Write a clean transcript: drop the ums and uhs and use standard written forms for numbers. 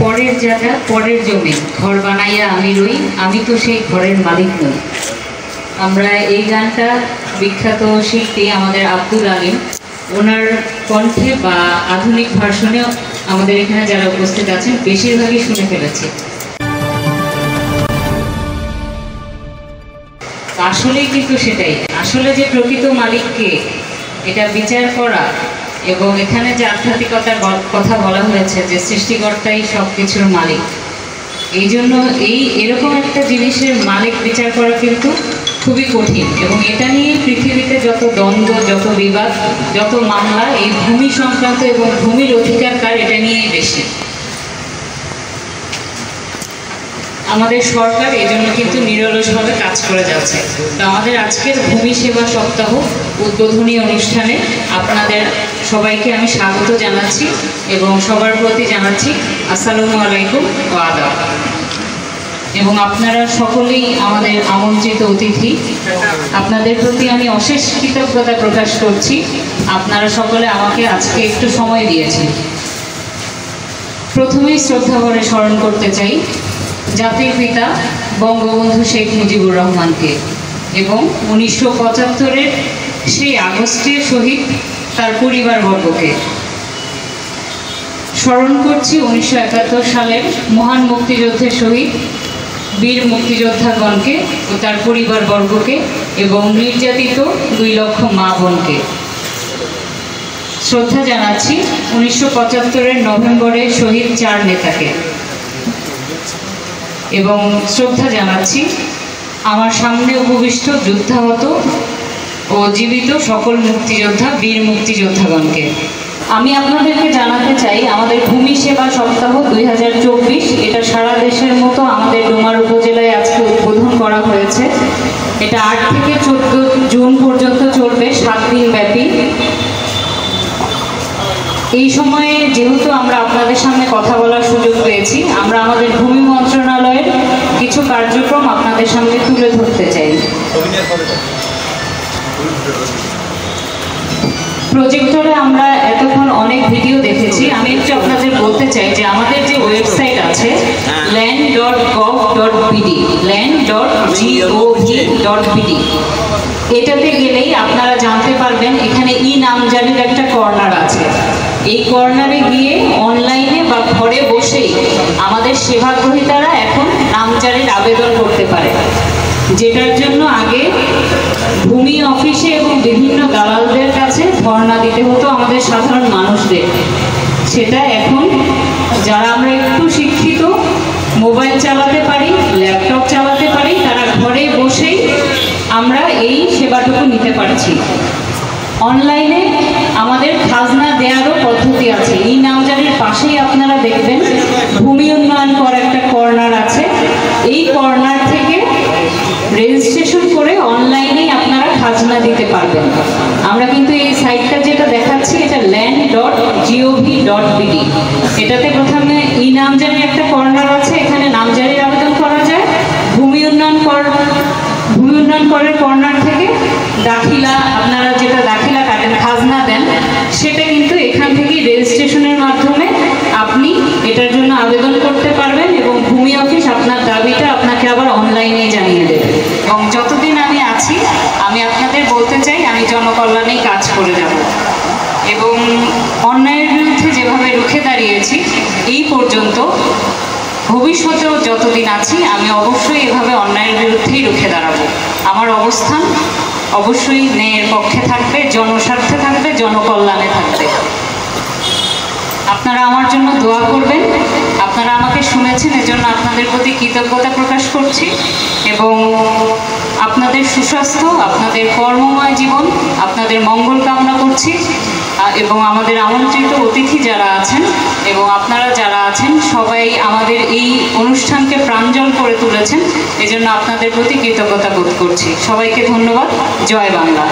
পরের জায়গা পরের জমি ঘর বানাইয়া আমি রই, আমি তো সেই ঘরের মালিক নই। আমরা এই গানটা বিখ্যাত শিল্পী আমাদের আব্দুল আলিম ওনার কণ্ঠে বা আধুনিক ভার্সনেও আমাদের এখানে যারা উপস্থিত আছেন বেশিরভাগই শুনে ফেলেছে। আসলেই কিন্তু সেটাই, আসলে যে প্রকৃত মালিককে এটা বিচার করা, এবং এখানে যে আধ্যাত্মিকতার কথা বলা হয়েছে যে সৃষ্টিকর্তাই সব কিছুর মালিক, এই জন্য এরকম একটা জিনিসের মালিক বিচার করা কিন্তু খুবই কঠিন। এবং এটা নিয়ে পৃথিবীতে যত দ্বন্দ্ব, যত বিবাদ, যত মামলা এই ভূমি সংক্রান্ত এবং ভূমির অধিকার কার এটা নিয়েই বেশি। আমাদের সরকার এই জন্য কিন্তু নিরলসভাবে কাজ করে যাচ্ছে। তো আমাদের আজকের ভূমি সেবা সপ্তাহ উদ্বোধনী অনুষ্ঠানে আপনাদের সবাইকে আমি স্বাগত জানাচ্ছি এবং সবার প্রতি জানাচ্ছি আসসালামু আলাইকুম ও আদাব। এবং আপনারা সকলেই আমাদের আমন্ত্রিত অতিথি, আপনাদের প্রতি আমি অশেষ কৃতজ্ঞতা প্রকাশ করছি। আপনারা সকলে আমাকে আজকে একটু সময় দিয়েছেন। প্রথমেই শ্রদ্ধা ভরে স্মরণ করতে চাই জাতির পিতা বঙ্গবন্ধু শেখ মুজিবুর রহমানকে এবং 1975-এর সেই আগস্টের শহীদ তার পরিবারবর্গকে। স্মরণ করছি 1971 সালের মহান মুক্তিযুদ্ধের শহীদ বীর মুক্তিযোদ্ধাগণকে ও তার পরিবারবর্গকে এবং নির্যাতিত 2 লক্ষ মা বোনকে। শ্রদ্ধা জানাচ্ছি 1975-এর নভেম্বরে শহীদ 4 নেতাকে এবং শ্রদ্ধা জানাচ্ছি আমার সামনে উপবিষ্ট যুদ্ধাহত ও জীবিত সকল মুক্তিযোদ্ধা বীর মুক্তিযোদ্ধাগণকে। আমি আপনাদেরকে জানাতে চাই আমাদের ভূমি সেবা সপ্তাহ 2024 এটা সারা দেশের মতো আমাদের ডোমার উপজেলায় আজকে উদ্বোধন করা হয়েছে। এটা 8 থেকে 14 জুন পর্যন্ত চলবে, 7 দিন ব্যাপী। এই সময়ে যেহেতু আমরা আপনাদের সামনে কথা বলার সুযোগ পেয়েছি, আমরা আমাদের ভূমি মন্ত্রণালয়ের কিছু কার্যক্রম আপনাদের সামনে তুলে ধরতে চাই। প্রজেক্টরে আমরা এতক্ষণ অনেক ভিডিও দেখেছি। আমি একটু আপনাদের বলতে চাই যে আমাদের যে ওয়েবসাইট আছে land.gov.bd, land.gov.bd, এটাতে গেলেই আপনারা জানতে পারবেন এখানে নামজারির একটা কর্নার আছে। এই কর্নারে গিয়ে অনলাইনে বা ঘরে বসেই আমাদের সেবাগ্রহীতারা এখন নামজারির আবেদন করতে পারে, যেটার জন্য আগে ভূমি অফিসে এবং বিভিন্ন দালালদের কাছে ধর্ণা দিতে হতো আমাদের সাধারণ মানুষদের। সেটা এখন যারা আমরা একটু শিক্ষিত, মোবাইল চালাতে পারি, ল্যাপটপ চালাতে পারি, তারা ঘরে বসেই আমরা এই সেবাটুকু নিতে পারছি। অনলাইনে আমাদের খাজনা দেওয়ারও পদ্ধতি আছে। এই নামজারির পাশেই আপনারা দেখবেন ভূমি উন্নয়ন কর একটা কর্নার আছে। এই কর্নার থেকে রেজিস্ট্রেশন করে অনলাইনেই আপনারা খাজনা দিতে পারবেন। আমরা কিন্তু এই সাইটটা যেটা দেখাচ্ছি এটা land.gov.bd, এটাতে প্রথমে নামজারির একটা কর্নার আছে, এখানে নামজারির আবেদন করা যায়। ভূমি উন্নয়ন করের কর্নার থেকে দাখিলা, আপনারা যেটা দাখিলা কাটেন, খাজনা দেন, সেটা কিন্তু এখান থেকেই রেজিস্ট্রেশনের মাধ্যমে আপনি এটার জন্য আবেদন করতে পারবেন এবং ভূমি অফিস আপনার দাবিটা আপনাকে আবার অনলাইনে জানিয়ে দেবে। এবং যতদিন আমি আছি আমি আপনাদের বলতে চাই আমি জনকল্যাণেই কাজ করে যাব এবং অন্যায়ের বিরুদ্ধে যেভাবে রুখে দাঁড়িয়েছি এই পর্যন্ত, ভবিষ্যতেও যতদিন আছি আমি অবশ্যই এভাবে অন্যায়ের বিরুদ্ধেই রুখে দাঁড়াবো। আমার অবস্থান অবশ্যই ন্যায়ের পক্ষে থাকবে, জনস্বার্থে থাকবে, জনকল্যাণে থাকবে। আপনারা আমার জন্য দোয়া করবেন। আপনারা আমাকে শুনেছেন, এজন্য আপনাদের প্রতি কৃতজ্ঞতা প্রকাশ করছি এবং আপনাদের সুস্বাস্থ্য, আপনাদের কর্মময় জীবন, আপনাদের মঙ্গল কামনা করছি। এবং আমাদের আমন্ত্রিত অতিথি যারা আছেন এবং আপনারা যারা আছেন সবাই আমাদের এই অনুষ্ঠানকে প্রাঞ্জল করে তুলেছেন, এজন্য আপনাদের প্রতি কৃতজ্ঞতা বোধ করছি। সবাইকে ধন্যবাদ। জয় বাংলা।